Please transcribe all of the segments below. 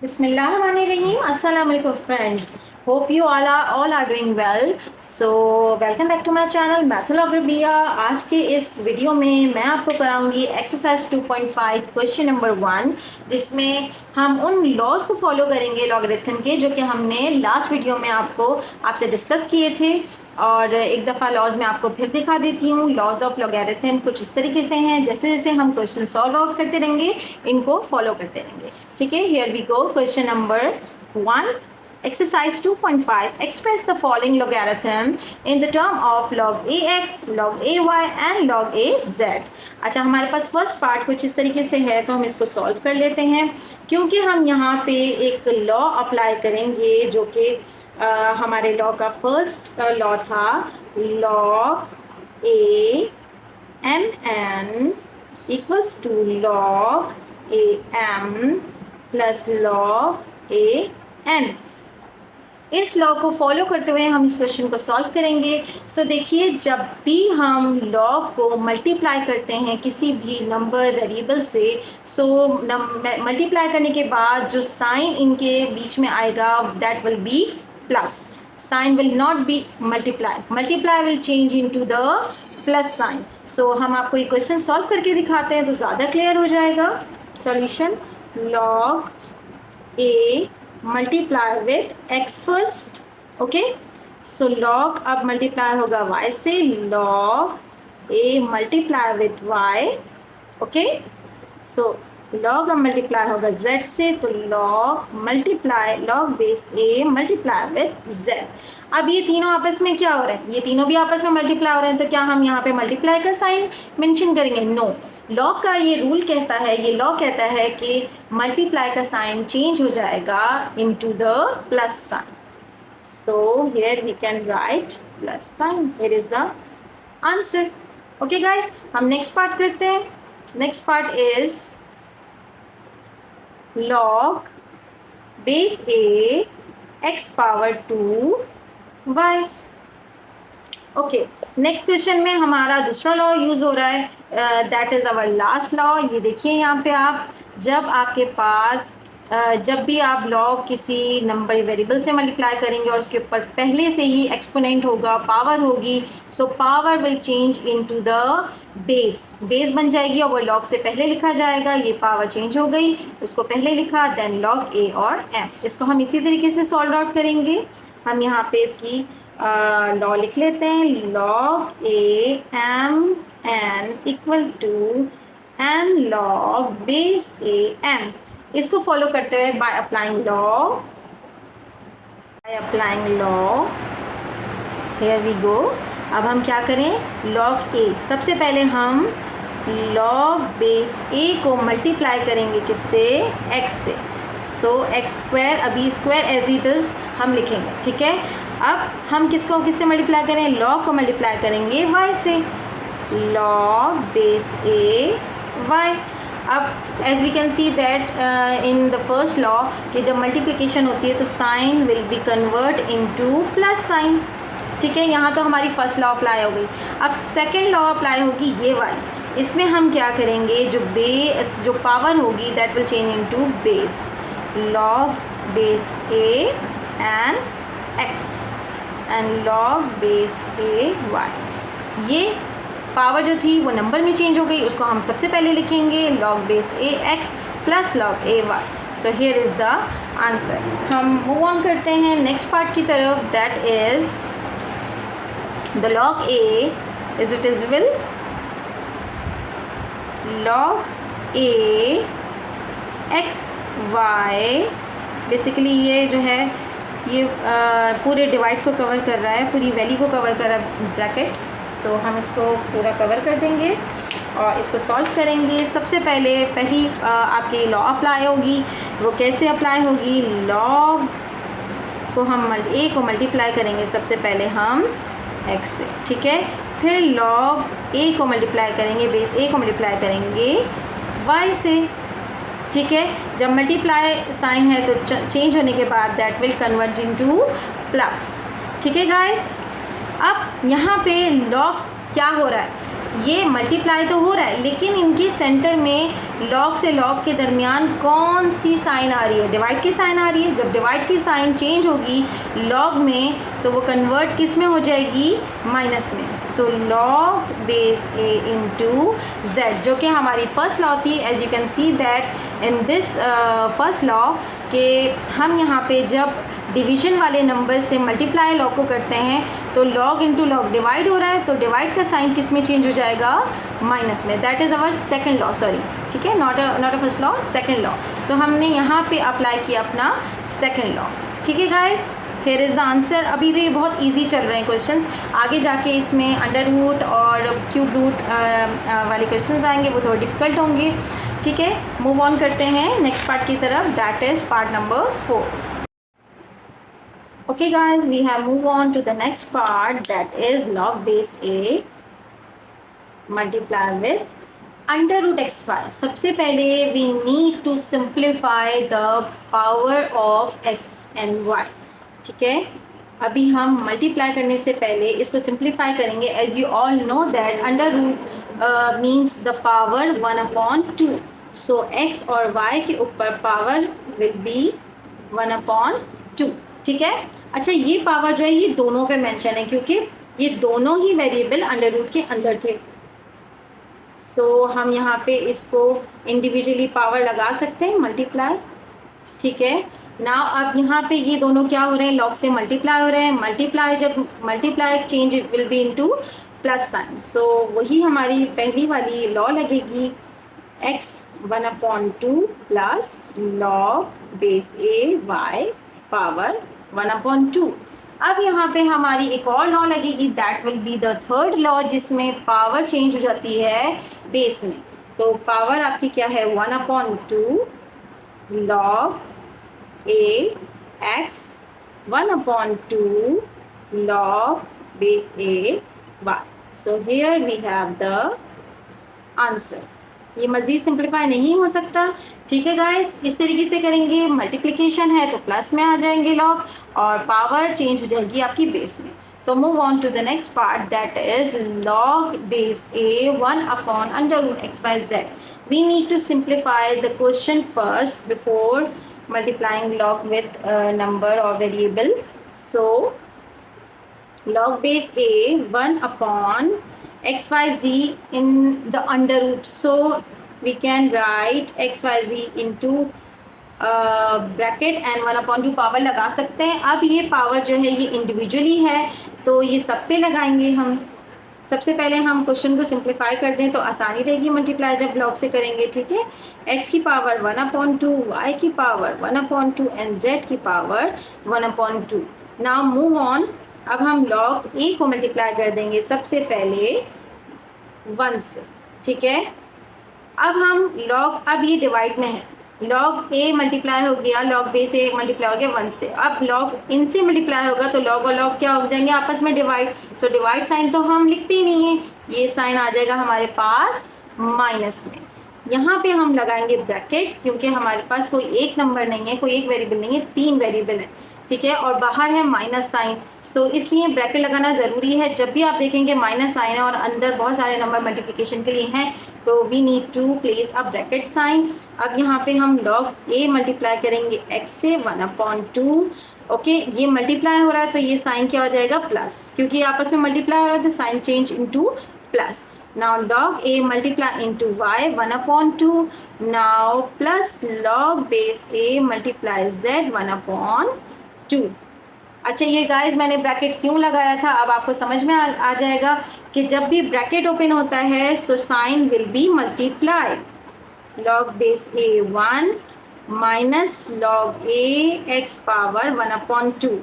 Bismillahirrahmanirrahim. Assalamu alaikum friends. Hope you all are doing well. So welcome back to my channel मैथोलॉग्राफिया। आज के इस video में मैं आपको कराऊंगी एक्सरसाइज 2.5 क्वेश्चन नंबर 1, जिसमें हम उन लॉज को फॉलो करेंगे लॉगरिथम के जो कि हमने लास्ट वीडियो में आपसे डिस्कस किए थे। और एक दफ़ा लॉज में आपको फिर दिखा देती हूँ। लॉज ऑफ लॉगरिथम कुछ इस तरीके से हैं, जैसे जैसे हम क्वेश्चन सॉल्व आउट करते रहेंगे इनको फॉलो करते रहेंगे। ठीक है, here we go. Question number 1, exercise 2.5, express the following logarithm in the term of log ax, log ay and log az। अच्छा, हमारे पास फर्स्ट पार्ट कुछ इस तरीके से है, तो हम इसको सॉल्व कर लेते हैं। क्योंकि हम यहाँ पे एक लॉ अप्लाई करेंगे जो कि हमारे लॉ का फर्स्ट लॉ था, log a m n equals to log a m plus log a n। इस लॉ को फॉलो करते हुए हम इस क्वेश्चन को सॉल्व करेंगे। सो देखिए, जब भी हम लॉग को मल्टीप्लाई करते हैं किसी भी नंबर वेरिएबल से, सो मल्टीप्लाई करने के बाद जो साइन इनके बीच में आएगा that will be plus. Sign will not be multiply will change into the plus sign. So हम आपको ये क्वेश्चन सॉल्व करके दिखाते हैं तो ज़्यादा क्लियर हो जाएगा। Solution, log A multiply with x first. Okay, so log अब मल्टीप्लाई होगा y से, log a multiply with y। Okay, so log अब मल्टीप्लाई होगा z से, तो log base a multiply with z। अब ये तीनों आपस में क्या हो रहे हैं, ये तीनों भी आपस में मल्टीप्लाई हो रहे हैं, तो क्या हम यहाँ पे मल्टीप्लाई का साइन मेंशन करेंगे? नो। लॉग का ये रूल कहता है, ये लॉ कहता है कि मल्टीप्लाई का साइन चेंज हो जाएगा into the plus sign. So here we can write plus sign. Here is the answer. Okay guys, हम नेक्स्ट पार्ट करते हैं। Next part is log base a x power 2y। Okay, next question में हमारा दूसरा law use हो रहा है, that is our last law. ये देखिए यहाँ पे आप, जब भी आप लॉग किसी नंबर वेरिएबल से मल्टीप्लाई करेंगे और उसके ऊपर पहले से ही एक्सपोनेंट होगा, पावर होगी, so power will change into the base बन जाएगी और वो लॉग से पहले लिखा जाएगा। ये पावर चेंज हो गई, उसको पहले लिखा, देन लॉग ए और एम। इसको हम इसी तरीके से सॉल्व आउट करेंगे। हम यहाँ पे इसकी लॉ लिख लेते हैं, log a m n equal to n log base a m। इसको फॉलो करते हुए by applying law, here we go. अब हम क्या करें, log a, सबसे पहले हम log बेस a को मल्टीप्लाई करेंगे किससे? x से। सो एक्स स्क्वायर, अभी स्क्वायर एज इट इज़ हम लिखेंगे। ठीक है, अब हम किससे मल्टीप्लाई करें? लॉग को मल्टीप्लाई करेंगे y से, log बेस a y। अब as we can see that in the first law कि जब मल्टीप्लिकेशन होती है तो sign will be convert into plus sign. ठीक है, यहाँ तो हमारी फर्स्ट लॉ अप्लाई हो गई। अब सेकेंड लॉ अप्लाई होगी ये वाली। इसमें हम क्या करेंगे, जो पावर होगी that will change into base, log base a and x and log base a y। ये पावर जो थी वो नंबर में चेंज हो गई, उसको हम सबसे पहले लिखेंगे log base a x plus log a y। So here is the answer. हम मूव ऑन करते हैं नेक्स्ट पार्ट की तरफ, that is the log a is it is will log a x y। Basically ये जो है ये पूरे डिवाइड को कवर कर रहा है, पूरी वैल्यू को कवर कर रहा है ब्रैकेट। सो हम इसको पूरा कवर कर देंगे और इसको सॉल्व करेंगे। सबसे पहली आपकी लॉ अप्लाई होगी। वो कैसे अप्लाई होगी? लॉग को हम a को मल्टीप्लाई करेंगे सबसे पहले हम x से। ठीक है, फिर लॉग a को मल्टीप्लाई करेंगे, बेस a को मल्टीप्लाई करेंगे y से। ठीक है, जब मल्टीप्लाई साइन है तो चेंज होने के बाद that will convert into plus. ठीक है गाइस, अब यहाँ पे लॉग क्या हो रहा है, ये मल्टीप्लाई तो हो रहा है, लेकिन इनके सेंटर में लॉग से लॉग के दरमियान कौन सी साइन आ रही है? डिवाइड की साइन आ रही है। जब डिवाइड की साइन चेंज होगी लॉग में तो वो कन्वर्ट किस में हो जाएगी? माइनस में। So log base A into Z, जो कि हमारी फर्स्ट लॉ थी। As you can see that in this first law कि हम यहाँ पे जब डिवीजन वाले नंबर से मल्टीप्लाई लॉग को करते हैं तो लॉग इंटू लॉग डिवाइड हो रहा है, तो डिवाइड का साइन किस में चेंज हो जाएगा? माइनस में। That is our second law, sorry, ठीक है, not a first law, second law. So हमने यहाँ पे अप्लाई किया अपना सेकंड लॉ। ठीक है guys, here is the answer. अभी तो ये बहुत इजी चल रहे हैं क्वेश्चंस, आगे जाके इसमें अंडर रूट और क्यूब रूट वाले क्वेश्चंस आएंगे, वो थोड़े डिफ़िकल्ट होंगे। ठीक है, मूव ऑन करते हैं नेक्स्ट पार्ट की तरफ, that is part number 4. Okay guys, we have move on to the next part, that is log base a multiply with under root xy. सबसे पहले we need to simplify the power of x and y. ठीक है, अभी हम multiply करने से पहले इसको सिंप्लीफाई करेंगे. As you all know that under root means the power 1/2. So x और y के ऊपर पावर विल बी 1/2. ठीक है, अच्छा ये पावर जो है ये दोनों पे मेंशन है क्योंकि ये दोनों ही वेरिएबल अंडर रूट के अंदर थे. सो हम यहाँ पे इसको इंडिविजुअली पावर लगा सकते हैं, मल्टीप्लाई. ठीक है, नाउ अब यहाँ पे ये दोनों क्या हो रहे हैं? लॉग से मल्टीप्लाई हो रहे हैं. मल्टीप्लाई जब multiply change will be into plus sign. So वही हमारी पहली वाली लॉ लगेगी, x 1/2 plus log base a y power 1/2. अब यहाँ पे हमारी एक और लॉ लगेगी, that will be the third law, जिसमें पावर चेंज हो जाती है बेस में. तो पावर आपकी क्या है? 1/2 log A x 1/2 log base a y. So here we have the answer. ये मज़ीद सिंप्लीफाई नहीं हो सकता. ठीक है गाइस, इस तरीके से करेंगे. मल्टीप्लिकेशन है तो प्लस में आ जाएंगे लॉग और पावर चेंज हो जाएगी आपकी बेस में. So move on to the next part, that is log base a 1/√x by z. We need to simplify the question first before multiplying log with number or variable. So log base a 1/xyz in the under root. So we can write xyz into bracket and 1/2 power लगा सकते हैं. अब ये power जो है ये individually है तो ये सब पे लगाएंगे हम. सबसे पहले हम क्वेश्चन को सिंप्लीफाई कर दें तो आसानी रहेगी मल्टीप्लाई जब ब्लॉक से करेंगे. ठीक है, x की पावर 1/2, y की पावर 1/2 एंड z की पावर 1/2. Now move on. अब हम लॉग a को मल्टीप्लाई कर देंगे सबसे पहले 1 से. ठीक है, अब हम लॉग, अब ये डिवाइड में है, लॉग a मल्टीप्लाई हो गया, लॉग बेस a मल्टीप्लाई हो गया 1 से. अब लॉग इनसे मल्टीप्लाई होगा तो लॉग और लॉग क्या हो जाएंगे? आपस में डिवाइड. सो डिवाइड साइन तो हम लिखते ही नहीं है, ये साइन आ जाएगा हमारे पास माइनस में. यहाँ पे हम लगाएंगे ब्रैकेट क्योंकि हमारे पास कोई एक नंबर नहीं है, कोई एक वेरिएबल नहीं है, 3 वेरिएबल है. ठीक है, और बाहर है माइनस साइन. सो इसलिए ब्रैकेट लगाना ज़रूरी है. जब भी आप देखेंगे माइनस साइन है और अंदर बहुत सारे नंबर मल्टीप्लिकेशन के लिए हैं तो we need to place a bracket sign. अब यहाँ पे हम लॉग ए मल्टीप्लाई करेंगे x से 1/2. ओके, ये मल्टीप्लाई हो रहा है तो ये साइन क्या हो जाएगा? प्लस, क्योंकि आपस में मल्टीप्लाई हो रहा है तो sign change into plus. Now log a multiply into y 1/2. Now plus log base a multiply z 1/2. अच्छा ये गाइस मैंने ब्रैकेट क्यों लगाया था अब आपको समझ में आ जाएगा कि जब भी ब्रैकेट ओपन होता है so sign will be multiply. Log base a 1 minus log a x power 1/2.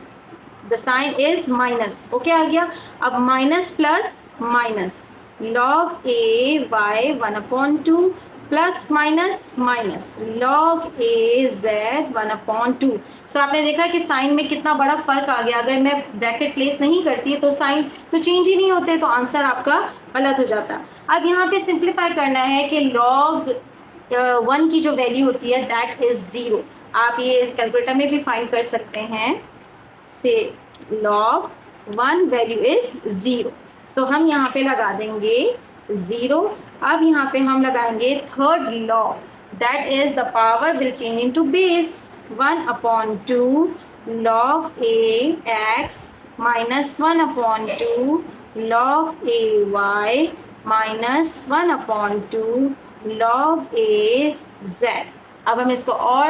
The sign is minus. Okay, आ गया. अब minus plus minus log a y 1/2 plus minus minus log a z 1/2. So आपने देखा कि sign में कितना बड़ा फ़र्क आ गया. अगर मैं ब्रैकेट प्लेस नहीं करती तो साइन तो चेंज ही नहीं होते, तो आंसर आपका गलत हो जाता. अब यहाँ पे सिंप्लीफाई करना है कि log 1 की जो वैल्यू होती है दैट इज़ 0. आप ये कैलकुलेटर में भी फाइंड कर सकते हैं. से log 1 वैल्यू इज़ 0. सो हम यहाँ पे लगा देंगे 0। अब यहाँ पे हम लगाएंगे third law, that is the power will change into base 1/2 log a x minus 1/2 log a y minus 1/2 log a z। अब हम इसको और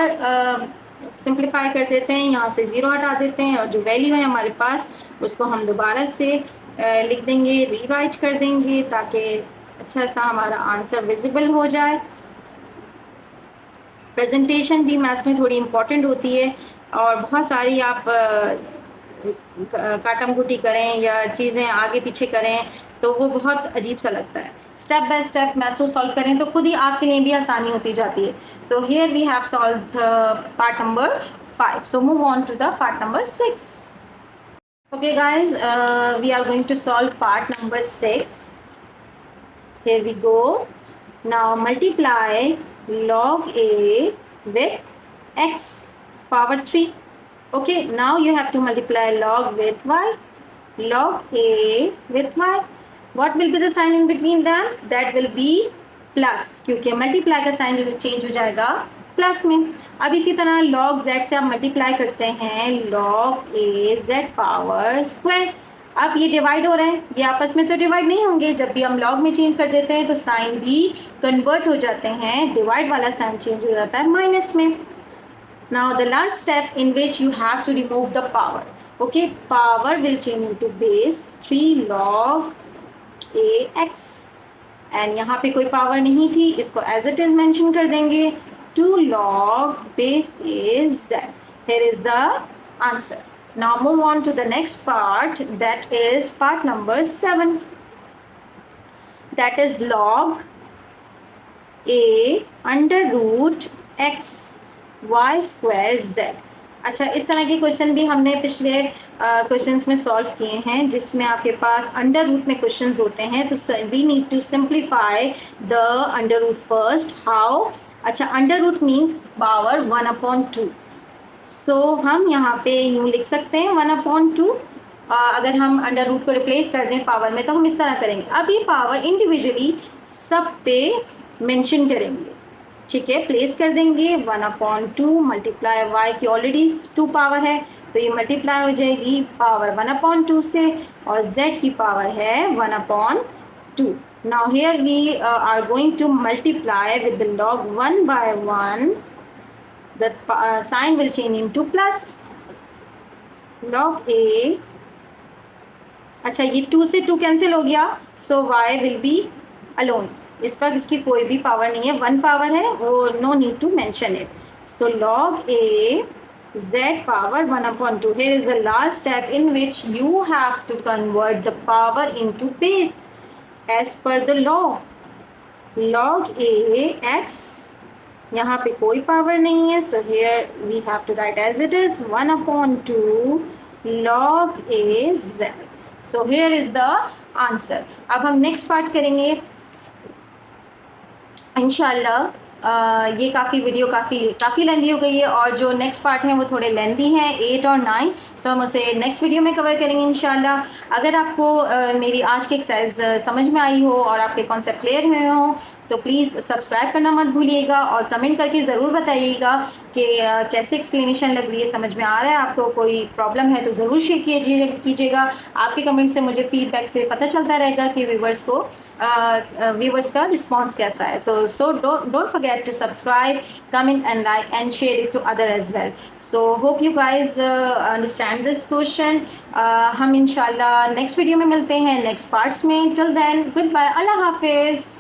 सिंप्लीफाई कर देते हैं, यहाँ से 0 हटा देते हैं और जो वैल्यू है हमारे पास उसको हम दोबारा से लिख देंगे, रीराइट कर देंगे ताकि अच्छा सा हमारा आंसर विजिबल हो जाए। प्रेजेंटेशन भी मैथ्स में थोड़ी इम्पॉर्टेंट होती है और बहुत सारी आप काटम कुटी करें या चीज़ें आगे पीछे करें तो वो बहुत अजीब सा लगता है। स्टेप बाय स्टेप मैथ्स को सॉल्व करें तो खुद ही आपके लिए भी आसानी होती जाती है। So here we have solve part number 5। So move on to the part number 6। Okay guys, we are going to solve part number 6. Here we go. Now multiply log a with x power 3. Okay, now you have to multiply log with y, log a with y. What will be the sign in between them? That will be plus, क्योंकि multiply का sign change हो जाएगा plus में। अब इसी तरह log z से आप मल्टीप्लाई करते हैं log a z power square. अब ये डिवाइड हो रहे हैं, ये आपस में तो डिवाइड नहीं होंगे, जब भी हम log में चेंज कर देते हैं तो साइन भी कन्वर्ट हो जाते हैं, डिवाइड वाला साइन चेंज हो जाता है माइनस में। Now the last step in which you have to remove the power. Okay, power will change into base 3 log ax and यहाँ पे कोई पावर नहीं थी, इसको एज इट इज मेंशन कर देंगे 2 log base is z. Here is the answer. Now move on to the next part, that is part number 7. That is log a under root x y square z. अच्छा, इस तरह के question भी हमने पिछले questions में solve किए हैं जिसमें आपके पास अंडर रूट में क्वेश्चंस होते हैं, तो we need to simplify the under root first. How? अच्छा, under root means power 1/2। So हम यहाँ पे यूँ लिख सकते हैं 1/2। अगर हम अंडर रूट को रिप्लेस कर दें पावर में तो हम इस तरह करेंगे। अब ये पावर इंडिविजुअली सब पे मेंशन करेंगे, ठीक है, प्लेस कर देंगे 1/2 मल्टीप्लाई वाई की ऑलरेडी 2 पावर है तो ये मल्टीप्लाई हो जाएगी पावर 1/2 से और z की पावर है 1/2। Now here we are going to multiply with the log 1 by 1. The sign will change into plus log a. अच्छा, ये 2 से 2 कैंसिल हो गया, so y will be alone. इस पर इसकी कोई भी पावर नहीं है, 1 पावर है, वो no need to mention it. So log a z power 1/2. Here is the last step in which you have to convert the power into base. As per the law, log a x, यहाँ पे कोई power नहीं है, so here we have to write as it is 1/2 log a z. So here is the answer. अब हम next part करेंगे इंशाल्लाह। ये काफ़ी वीडियो काफ़ी लेंदी हो गई है और जो नेक्स्ट पार्ट हैं वो थोड़े लेंदी हैं 8 और 9। सो हम उसे नेक्स्ट वीडियो में कवर करेंगे इंशाल्लाह। अगर आपको मेरी आज की एक्सरसाइज समझ में आई हो और आपके कॉन्सेप्ट क्लियर हुए हों तो प्लीज़ सब्सक्राइब करना मत भूलिएगा और कमेंट करके ज़रूर बताइएगा कि कैसे एक्सप्लेनेशन लग रही है, समझ में आ रहा है आपको, कोई प्रॉब्लम है तो ज़रूर शेयर कीजिएगा। आपके कमेंट से मुझे फीडबैक से पता चलता रहेगा कि व्यूवर्स का रिस्पांस कैसा है। तो so don't forget to subscribe, comment and like and share it to other as well. So hope you guys understand this question. हम इंशाल्लाह नेक्स्ट वीडियो में मिलते हैं नेक्स्ट पार्ट्स में। टिल देन गुड बाय, अल्लाह हाफिज़।